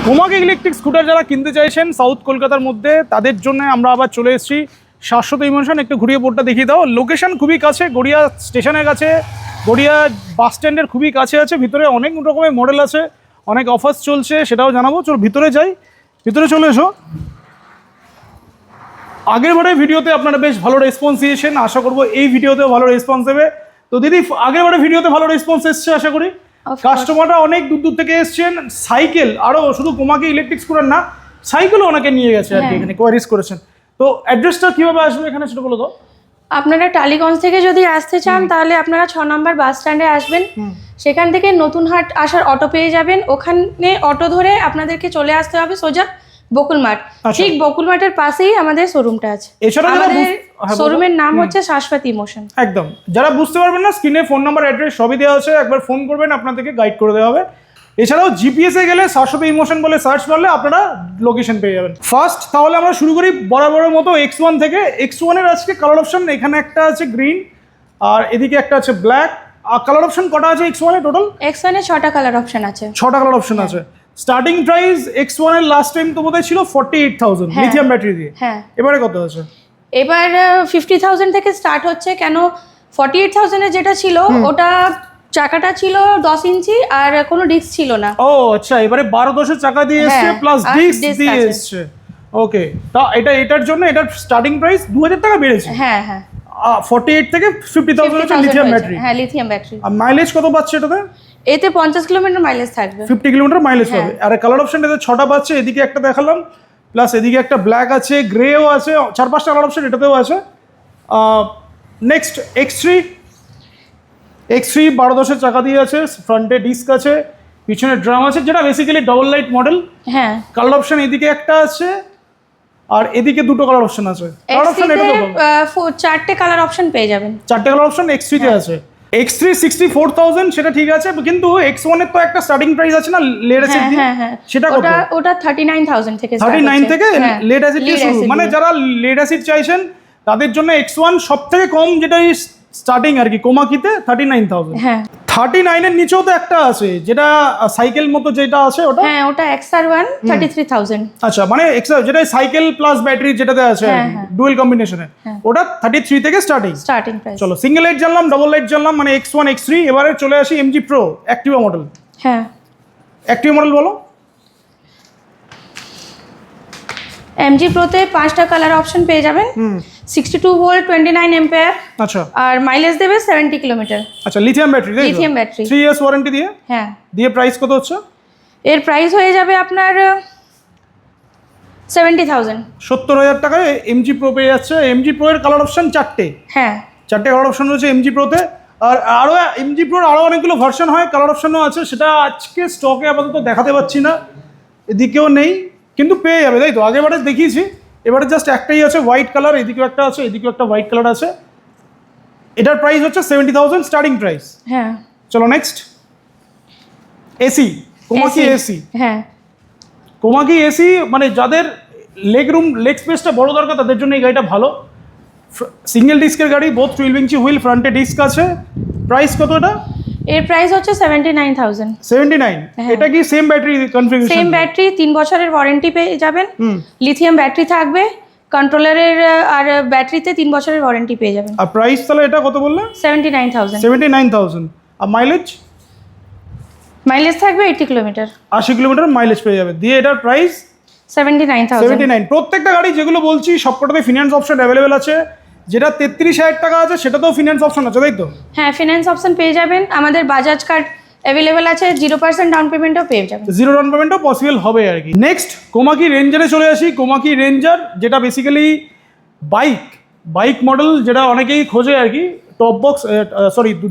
Komaki electric scooter যারা কিনতে চাইছেন সাউথ কলকাতার মধ্যে, তাদের জন্য আমরা আবার চলে এসেছি শাশ্বত ইমোশন। একটু ঘুরিয়ে বোর্ডটা দেখিয়ে দাও। লোকেশন খুবই কাছে, গড়িয়া স্টেশনের কাছে, গড়িয়া বাস স্ট্যান্ডের খুবই কাছে আছে। ভিতরে অনেক রকমের মডেল আছে, অনেক অফার্স চলছে, সেটাও জানাবো। চলো ভিতরে যাই, ভিতরে চলে এসো। আগের বারের ভিডিওতে আপনারা বেশ ভালো রেসপন্স দিয়েছেন, আশা করবো এই ভিডিওতেও ভালো রেসপন্স দেবে। তো দিদি, আগের বারের ভিডিওতে ভালো রেসপন্স এসছে আশা করি। কাস্টমাররা অনেক দূর দূর থেকে এসছেন। সাইকেল আরও শুধু কোমাকি ইলেকট্রিক স্কুটার না, সাইকেলও অনেকে নিয়ে গেছে আর কি, এখানে কোয়ারিজ করেছেন। তো অ্যাড্রেসটা কীভাবে আসবে এখানে সেটা বলে দাও। আপনারা টালিগঞ্জ থেকে যদি আসতে চান তাহলে আপনারা 6 নম্বর বাস স্ট্যান্ডে আসবেন। সেখান থেকে নতুন হাট আসার অটো পেয়ে যাবেন। ওখানে অটো ধরে আপনাদেরকে চলে আসতে হবে সোজা বকুল মাঠ। ঠিক বকুল মাঠের পাশেই আমাদের শোরুমটা আছে। এছাড়া আমাদের শোরুমের নাম হচ্ছে শাশ্বত ইমোশন। একদম, যারা বুঝতে পারবেন না, স্ক্রিনে ফোন নাম্বার, অ্যাড্রেস সবই দেওয়া আছে, একবার ফোন করবেন, আপনাদেরকে গাইড করে দেওয়া হবে। এছাড়াও জিপিএসে গেলে শাশ্বত ইমোশন বলে সার্চ করলে আপনারা লোকেশন পেয়ে যাবেন। ফার্স্ট তাহলে আমরা শুরু করি বরাবরের মতো X1 থেকে। X1 এর আজকে কালার অপশন এখানে একটা আছে গ্রিন, আর এদিকে একটা আছে ব্ল্যাক। আর কালার অপশন কটা আছে X1 এ টোটাল? X1 এ 6টা কালার অপশন আছে। 6টা কালার অপশন আছে। স্টার্টিং প্রাইস X1 এর লাস্ট টাইম তো বোধহয় ছিল 48,000 লিথিয়াম ব্যাটারি দিয়ে। হ্যাঁ, এবারে কত আছে? এবার 50,000 থেকে স্টার্ট হচ্ছে। কেন 48,000 এর যেটা ছিল ওটা চাকাটা ছিল 10 ইঞ্চি আর কোনো ডিস্ক ছিল না। ও আচ্ছা, এবারে 12-10 চাকা দিয়ে এসছে প্লাস ডিস্ক দিয়ে এসছে। ওকে, তা এটার জন্য এটার স্টার্টিং প্রাইস 2000 টাকা বেড়েছে। হ্যাঁ হ্যাঁ, 48 থেকে 50,000 হচ্ছে লিথিয়াম ব্যাটারি। হ্যাঁ, লিথিয়াম ব্যাটারি। আর মাইলেজ কত পাচ্ছে এটাতে? এতে 50 কিলোমিটার মাইলেজ থাকবে। 50 কিলোমিটার মাইলেজ পাবে। আর কালার অপশন এতে 6টা পাচ্ছে। এদিকে একটা দেখালাম, প্লাস এদিকে একটা ব্ল্যাক আছে, গ্রেও আছে, 4-5টা কালার অপশন এটাতেও আছে। নেক্সট X3 12-10 চাকা দিয়ে আছে, ফ্রন্টে ডিস্ক আছে, পিছনে ড্রাম আছে, যেটা বেসিক্যালি ডবল লাইট মডেল। হ্যাঁ, কালার অপশন এদিকে একটা আছে আর এদিকে দুটো কালার অপশন আছে। কালার অপশন এটা তো 4টে কালার অপশন পেয়ে যাবেন। 4টে কালার অপশন X3 তে আছে। X3 64,000 সেটা ঠিক আছে, কিন্তু X1 এর তো একটা স্টার্টিং প্রাইস আছে না লেড অ্যাসিড দিয়ে? হ্যাঁ, সেটা কত? ওটা 39,000 থেকে 39 থেকে লেড অ্যাসিড দিয়ে শুরু। মানে যারা লেড অ্যাসিড চাইছেন তাদের জন্য X1 সবথেকে কম যেটা স্টার্টিং আর কি কোমাকিতে 39,000। হ্যাঁ, 39 এর নিচেও তো একটা আছে যেটা সাইকেল মতো যেটা আছে ওটা। হ্যাঁ, ওটা XR1 33,000। আচ্ছা, মানে যেটা সাইকেল প্লাস ব্যাটারি যেটাতে আছে ডুয়েল কম্বিনেশনে, ওটা 33 থেকে স্টার্টিং প্রাইস। চলো, সিঙ্গেল লাইট জানলাম, ডাবল লাইট জানলাম, মানে X1 X3। এবারে চলে আসি MG Pro অ্যাক্টিভা মডেল। হ্যাঁ, অ্যাক্টিভা মডেল বলো। MG Pro তে 5টা কালার অপশন পেয়ে যাবেন। 62 ভোল্ট 29 এম্পিয়ার। আচ্ছা, আর মাইলেজ দেবে 70 কিলোমিটার। আচ্ছা, lithium battery. Lithium battery 3 years warranty দিয়ে। হ্যাঁ, দিয়ে প্রাইস কত হচ্ছে? এর প্রাইস হয়ে যাবে আপনার 70,000। 70,000 টাকায় MG Pro পেয়ে যাচ্ছে। MG Pro এর কালার অপশন 4টে। হ্যাঁ, 4টে কালার অপশন রয়েছে MG Pro তে। আর আরও MG Pro আরও অনেকগুলো ভার্সন হয়, কালার অপশনও আছে, সেটা আজকে স্টকে আপাতত দেখাতে পাচ্ছি না, এদিকেও নেই, কিন্তু পেয়ে যাবে, তাই তো? আগেরবারে দেখিয়েছি, এবারে জাস্ট একটাই আছে হোয়াইট কালার, এদিকেও একটা আছে, এদিকেও একটা হোয়াইট কালার আছে। এটার প্রাইস হচ্ছে 70,000 স্টার্টিং প্রাইস। হ্যাঁ, চলো নেক্সট। AC, Komaki AC. হ্যাঁ, কোমাকি এসি মানে যাদের লেগ স্পেসটা বড় দরকার তাদের জন্য এই গাড়িটা ভালো। সিঙ্গেল ডিস্কের গাড়ি, বোথ 12 ইঞ্চি হুইল, ফ্রন্টে ডিস্ক আছে। প্রাইস কত এটা? এর প্রাইস হচ্ছে 79,000। 79। এটা কি same battery configuration? Same battery, 3 বছরের ওয়ারেন্টি পেয়ে যাবেন। লিথিয়াম ব্যাটারি থাকবে, কন্ট্রোলারের আর ব্যাটারিতে 3 বছরের ওয়ারেন্টি পেয়ে যাবেন। আর প্রাইস তাহলে এটা কত বললে? 79,000। 79,000। আর মাইলেজ থাকবে 80 কিলোমিটার। 80 কিলোমিটার মাইলেজ পেয়ে যাবে। দিয়ে এটার প্রাইস 79,000। প্রত্যেকটা গাড়ি যেগুলো বলছি সবকটাতে ফিনান্স অপশন অ্যাভেলেবেল আছে। যেটা 33,000 টাকা আছে সেটাতেও ফিনান্স অপশন আছে, তাই তো? হ্যাঁ, ফিনান্স অপশন পেয়ে যাবেন। আমাদের বাজাজ কার্ড অ্যাভেলেবেল আছে, 0% ডাউন পেমেন্টও পেয়ে যাবেন। 0 ডাউন পেমেন্টও পসিবল হবে আর কি। নেক্সট কোমাকি রেঞ্জারে চলে আসি। কোমাকি রেঞ্জার যেটা বেসিক্যালি বাইক মডেল, যেটা অনেকেই খোঁজে আর কি। টপ বক্স,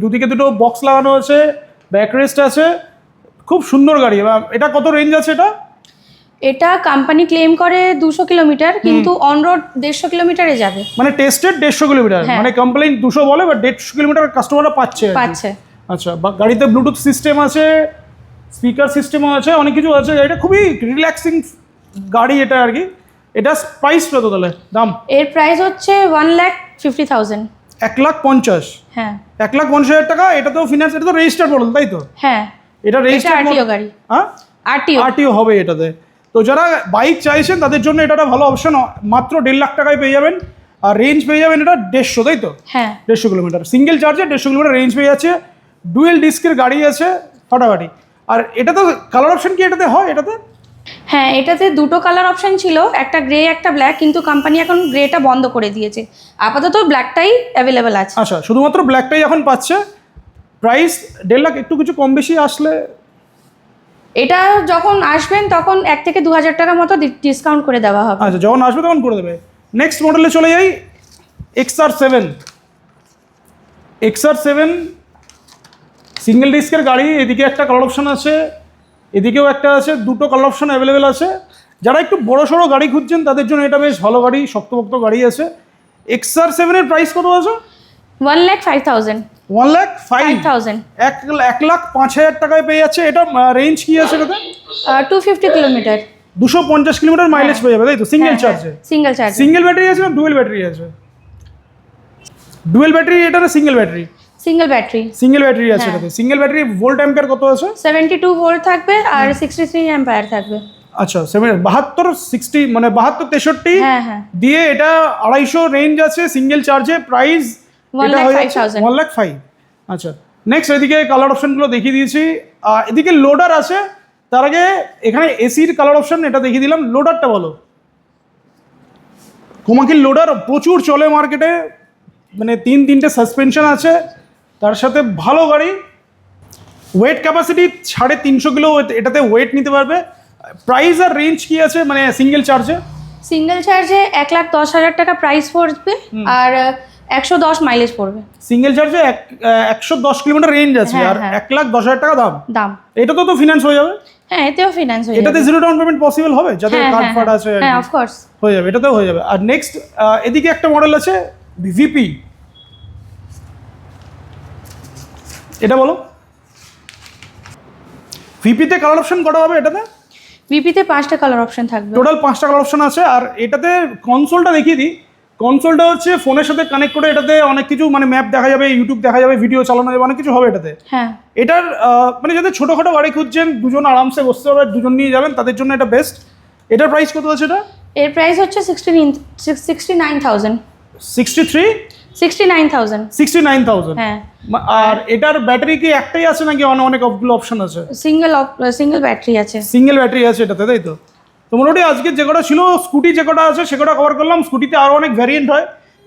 দুদিকে দুটো বক্স লাগানো আছে, ব্যাকরেস্ট আছে, খুব সুন্দর গাড়ি। এটা কত রেঞ্জ আছে এটা কোম্পানি ক্লেম করে 200 কিলোমিটার, কিন্তু অন রোড 150 কিলোমিটারে যাবে। মানে টেস্টেড 150 কিলোমিটার, মানে কোম্পানি 200 বলে, বাট 150 কিলোমিটার কাস্টমাররা পাচ্ছে। আচ্ছা, গাড়িতে ব্লুটুথ সিস্টেম আছে, স্পিকার সিস্টেমও আছে, অনেক কিছু আছে। এটা খুবই রিল্যাক্সিং গাড়ি এটা আর কি। এটা প্রাইস কত তাহলে? দাম এর প্রাইস হচ্ছে 1,50,000। 1,50,000। হ্যাঁ, 1,50,000 টাকা। এটা তো ফিনান্স, এটা তো রেজিস্টার্ড মডেল, তাই তো? হ্যাঁ, এটা রেজিস্টার্ড আরটিও গাড়ি। হ্যাঁ, আরটিও হবে এটাতে। তো যারা বাইক চাইছেন তাদের জন্য এটা একটা ভালো অপশন, মাত্র 1.5 লাখ টাকায় পেয়ে যাবেন। আর রেঞ্জ পেয়ে যাবেন এটা 150, তাই তো? হ্যাঁ 150 কিলোমিটার সিঙ্গেল চার্জে 150 কিলোমিটার রেঞ্জ পেয়ে যাচ্ছে। ডুয়েল ডিস্কের গাড়ি আছে ফাটাফাটি। আর এটা তো কালার অপশন কি এটাতে হয়? এটাতে হ্যাঁ, এটাতে দুটো কালার অপশন ছিল, একটা গ্রে একটা ব্ল্যাক, কিন্তু কোম্পানি এখন গ্রেটা বন্ধ করে দিয়েছে, আপাতত ব্ল্যাকটাই অ্যাভেলেবেল আছে। আচ্ছা, শুধুমাত্র ব্ল্যাকটাই এখন পাচ্ছে। প্রাইস 1.5 লাখ, একটু কিছু কম বেশি আসলে? এটা যখন আসবেন তখন 1 থেকে 2,000 টাকা মতো ডিসকাউন্ট করে দেওয়া হবে। আচ্ছা, যখন আসবে তখন করে দেবে। নেক্সট মডেলে চলে যাই, XR7। XR7 সিঙ্গেল ডিস্কের গাড়ি, এদিকে একটা কালার অপশন আছে, এদিকেও একটা আছে, দুটো কালার অপশন অ্যাভেলেবেল আছে। যারা একটু বড় সড়ো গাড়ি খুঁজছেন তাদের জন্য এটা বেশ ভালো গাড়ি, শক্তপোক্ত গাড়ি আছে। XR7 এর প্রাইস কত আছে? 1,05,000। 1,05,000, 1,05,000 টাকায় পেয়ে যাচ্ছে। এটা রেঞ্জ কি আছে এটাতে? 250 কিলোমিটার। 250 কিলোমিটার মাইলেজ পেয়ে যাবে, তাই তো? সিঙ্গেল চার্জে? Single charge. সিঙ্গেল ব্যাটারি আছে না ডুয়েল ব্যাটারি আছে? ডুয়েল ব্যাটারি এটা না single battery? Single battery. Single battery আছে এটাতে। সিঙ্গেল ব্যাটারি ভোল্ট অ্যাম্পিয়ার কত আছে? 72 ভোল্ট থাকবে আর 63 অ্যাম্পিয়ার থাকবে। আচ্ছা, 72 60 মানে 72 63 হ্যাঁ হ্যাঁ। দিয়ে এটা 250 রেঞ্জ আছে সিঙ্গেল চার্জে। প্রাইস 1,05,000। 1,05,000। আচ্ছা, নেক্সট এদিকে কালার অপশনগুলো দেখিয়ে দিয়েছি। এদিকে লোডার আছে। তার আগে এখানে এসির কালার অপশন এটা দেখিয়ে দিলাম। লোডারটা বলো। কোমাকিল লোডার প্রচুর চলে মার্কেটে, মানে 3টে সাসপেনশন আছে, তার সাথে ভালো গাড়ি। ওয়েট ক্যাপাসিটি 350 কিলো এটাতে ওয়েট নিতে পারবে। প্রাইস আর রেঞ্জ কি আছে মানে সিঙ্গেল চার্জে? সিঙ্গেল চার্জে 1,10,000 টাকা প্রাইস পড়বে আর 110 মাইলেজ পড়বে। সিঙ্গেল চার্জে 110 কিলোমিটার রেঞ্জ আছে আর 1,10,000 টাকা দাম। এটা তো ফিনান্স হয়ে যাবে? হ্যাঁ, এতেও ফিনান্স হয়ে যাবে। এটাতে জিরো ডাউন পেমেন্ট পসিবল হবে? যাদের কার্ড ফার্ড আছে? হ্যাঁ, অফ কোর্স হয়ে যাবে, এটাতেও হয়ে যাবে। আর নেক্সট এদিকে একটা মডেল আছে ভিপি, এটা বলো। ভিপিতে কালার অপশন কটা হবে এটাতে? ভিপিতে 5টা কালার অপশন থাকবে। টোটাল 5টা কালার অপশন আছে। আর এটাতে কনসোলটা দেখিয়ে দিই। কনসোলটা হচ্ছে ফোনের সাথে কানেক্ট করে এটাতে অনেক কিছু মানে ম্যাপ দেখা যাবে, ইউটিউব দেখা যাবে, ভিডিও চালানো যাবে, অনেক কিছু হবে এটাতে। হ্যাঁ, এটার মানে যাদের ছোটোখাটো গাড়ি খুঁজছেন, দুজন আরামসে বসতে পারবে, দুজন নিয়ে যাবেন, তাদের জন্য এটা বেস্ট। এটার প্রাইস কত আছে এটা? এর প্রাইস হচ্ছে 69,000। 69,000? 69,000। হ্যাঁ। আর এটার ব্যাটারি কি একটাই আছে নাকি অনেকগুলো অপশন আছে? সিঙ্গেল ব্যাটারি আছে। সিঙ্গেল ব্যাটারি আছে এটাতে, তাই তো? তো মোটামুটি আজকে যে কটা ছিল স্কুটি যে কটা আছে সে কটা কভার করলাম। স্কুটিতে আরও অনেক ভ্যারিয়েন্ট হয়,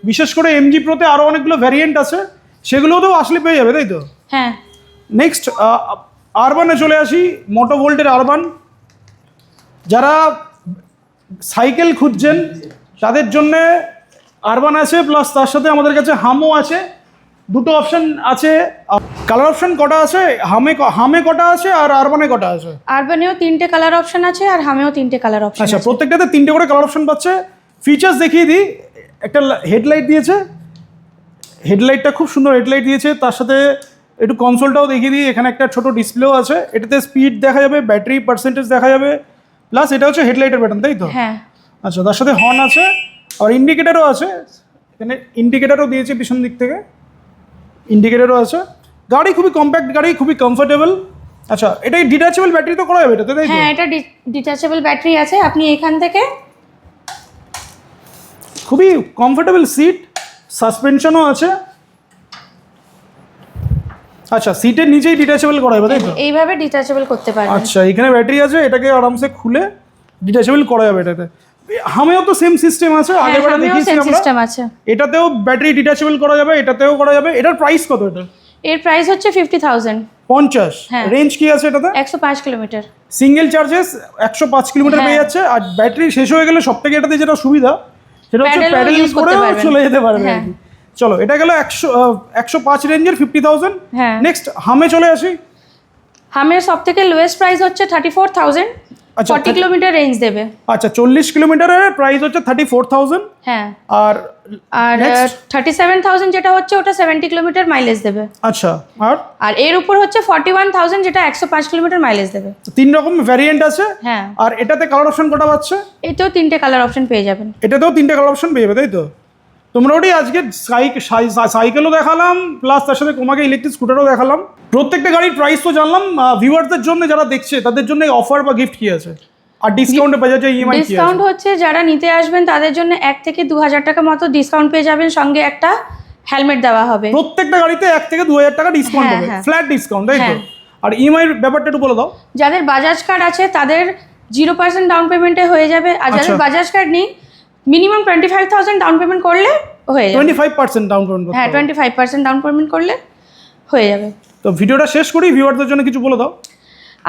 বিশেষ করে এমজি প্রোতে আরও অনেকগুলো ভ্যারিয়েন্ট আছে, সেগুলোও তো আসলে পেয়ে যাবে, তাই তো? হ্যাঁ। নেক্সট আরবানে চলে আসি। মোটো ভোল্টের আরবান। যারা সাইকেল খুঁজছেন তাদের জন্যে আরবান আছে, প্লাস তার সাথে আমাদের কাছে হামও আছে। দুটো অপশন আছে। কালার অপশন কটা আছে? হামে কটা আছে আর আরবানে কটা আছে? আরবানেও 3টে কালার অপশন আছে আর হামেও 3টে কালার অপশন আচ্ছা, আছে। প্রত্যেকটাতে 3টে করে কালার অপশন পাচ্ছে। ফিচার্স দেখিয়ে দিই। একটা হেডলাইট দিয়েছে, হেডলাইটটা খুব সুন্দর হেডলাইট দিয়েছে। তার সাথে একটু কনসোলটাও দেখিয়ে দিই। এখানে একটা ছোট ডিসপ্লেও আছে। এটাতে স্পিড দেখা যাবে, ব্যাটারি পার্সেন্টেজ দেখা যাবে, প্লাস এটা হচ্ছে হেডলাইটের প্যাটার্ন, তাই তো? হ্যাঁ। আচ্ছা, তার সাথে হর্ন আছে আর ইন্ডিকেটারও আছে। এখানে ইন্ডিকেটারও দিয়েছে পিছন দিক থেকে, ইন্ডিকেটারও আছে। গাড়ি খুবই কম্প্যাক্ট গাড়ি, খুবই কমফোর্টেবল। আচ্ছা, এটা ডিটাচেবল ব্যাটারি তো করা যাবে এটাতে, তাই তো? হ্যাঁ, এটা ডিটাচেবল ব্যাটারি আছে। আপনি এখান থেকে খুবই কমফোর্টেবল সিট, সাসপেনশনও আছে। আচ্ছা, সিটের নিচেই ডিটাচেবল করা যাবে, তাই তো? এইভাবে ডিটাচেবল করতে পারবেন। আচ্ছা, এখানে ব্যাটারি আছে, এটাকে আরামসে খুলে ডিটাচেবল করা যাবে এটাতে। হামেও তো সেম সিস্টেম আছে, আগেরবারে দেখিয়েছি আমরা। সিস্টেম আছে। এটাতেও ব্যাটারি ডিটাচেবল করা যাবে, এটাতেও করা যাবে। এটার প্রাইস কত? এটা এর প্রাইস হচ্ছে 50,000। 50। হ্যাঁ। রেঞ্জ কি আছে এটাতে? 105 কিলোমিটার। সিঙ্গেল চার্জেস 105 কিলোমিটার পেয়ে যাচ্ছে। আর ব্যাটারি শেষ হয়ে গেলে সব থেকে এটাতে যেটা সুবিধা সেটা হচ্ছে প্যাডেল ইউজ করে চলে যেতে পারবে। চলো, এটা গেল 105 রেঞ্জের 50,000। হ্যাঁ। নেক্সট হামে চলে আসি। হামের সব থেকে লোয়েস্ট প্রাইস হচ্ছে 34,000। আচ্ছা, 40 কিলোমিটার রেঞ্জ দেবে। আচ্ছা, 40 কিলোমিটারের প্রাইস হচ্ছে 34,000। হ্যাঁ। আর 37,000 যেটা হচ্ছে ওটা 70 কিলোমিটার মাইলেজ দেবে। আচ্ছা, আর এর উপর হচ্ছে 41,000 যেটা 105 কিলোমিটার মাইলেজ দেবে। 3 রকম ভ্যারিয়েন্ট আছে। হ্যাঁ। আর এটাতে কালার অপশন কটা পাচ্ছে? এতেও 3টে কালার অপশন পেয়ে যাবেন। এটাতেও 3টে কালার অপশন পেয়ে যাবে, তাই তো? তো মোটামুটি আজকে সাইকেলও দেখালাম, প্লাস তার সাথে তোমাকে ইলেকট্রিক স্কুটারও দেখালাম। প্রত্যেকটা গাড়ির প্রাইস তো জানলাম। ভিউয়ারদের জন্য যারা দেখছে তাদের জন্য অফার বা গিফট কি আছে, আর ডিসকাউন্টে পেয়ে যাচ্ছে ইএমআই কি আছে? ডিসকাউন্ট হচ্ছে যারা নিতে আসবেন তাদের জন্য 1 থেকে 2,000 টাকা মতো ডিসকাউন্ট পেয়ে যাবেন, সঙ্গে একটা হেলমেট দেওয়া হবে। প্রত্যেকটা গাড়িতে 1 থেকে 2,000 টাকা ডিসকাউন্ট হ্যাঁ, হবে, হ্যাঁ। ফ্ল্যাট ডিসকাউন্ট, তাই তো? হ্যাঁ। আর ইএমআই ব্যাপারটা একটু বলে দাও। যাদের বাজাজ কার্ড আছে তাদের 0% ডাউন পেমেন্টে হয়ে যাবে, আর যাদের আচ্ছা। বাজাজ কার্ড নেই মিনিমাম 25,000 ডাউন পেমেন্ট করলে হয়ে যাবে। 25% ডাউন পেমেন্ট করতে হ্যাঁ, হবে। 25% ডাউন পেমেন্ট করলে হয়ে যাবে। তো ভিডিওটা শেষ করি, ভিউয়ারদের জন্য কিছু বলে দাও।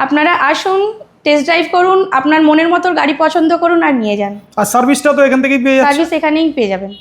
আপনারা আসুন, টেস্ট ড্রাইভ করুন, আপনার মনের মতো গাড়ি পছন্দ করুন আর নিয়ে যান। আর সার্ভিসটা তো এখান থেকেই পেয়ে যাচ্ছে। সার্ভিস এখানেই পেয়ে যাবেন।